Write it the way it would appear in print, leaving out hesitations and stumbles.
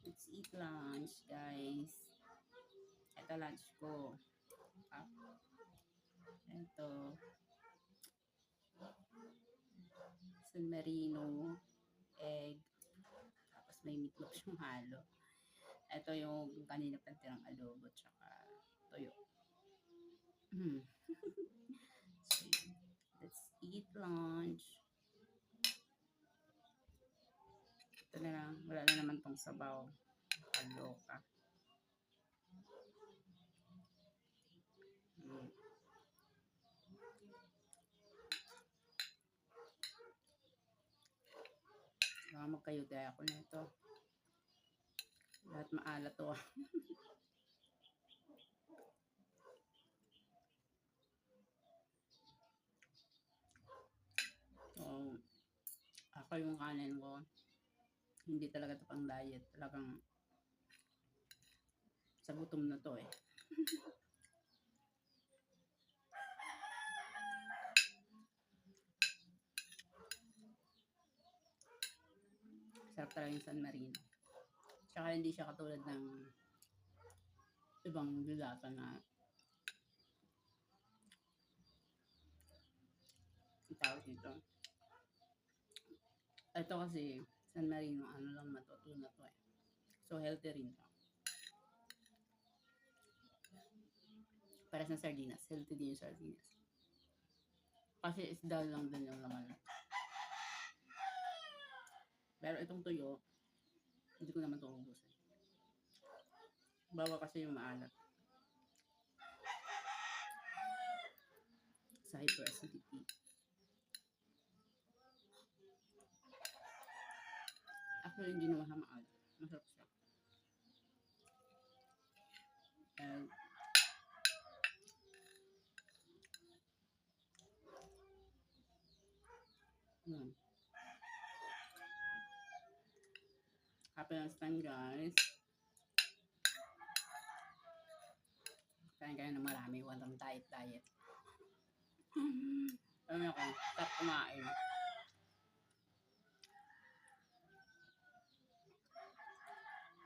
Let's eat lunch, guys. Ito lunch ko. Ito. San Marino, egg. Tapos may meatloaf siyang halo. Ito yung kanina pa tirang adobo, tsaka toyo. So, let's eat lunch. Ito na lang. Wala na naman tong sabaw. Kaloka. Baka magkayudaya ako na ito. Lahat maalat to. So, ako yung kanin ko. Hindi talaga ito pang diet. Talagang sa gutom na to eh. Sarap talaga yung San Marino. Tsaka hindi siya katulad ng ibang dilata na tawag dito. Ito kasi San Marino, ano lang na to, tuna to eh. So healthy rin to. Para sa sardinas, healthy din yung sardinas. Kasi isda lang din yung laman. Pero itong tuyo, hindi ko naman ito ubusin. Bawa kasi yung maalat. Sa hyperacidity. Actually, hindi naman siya maalat. Masarap siya. And happy lunchtime, guys. Kain kayo ng marami. Walang diet. Alam niyo ko, stop kumain.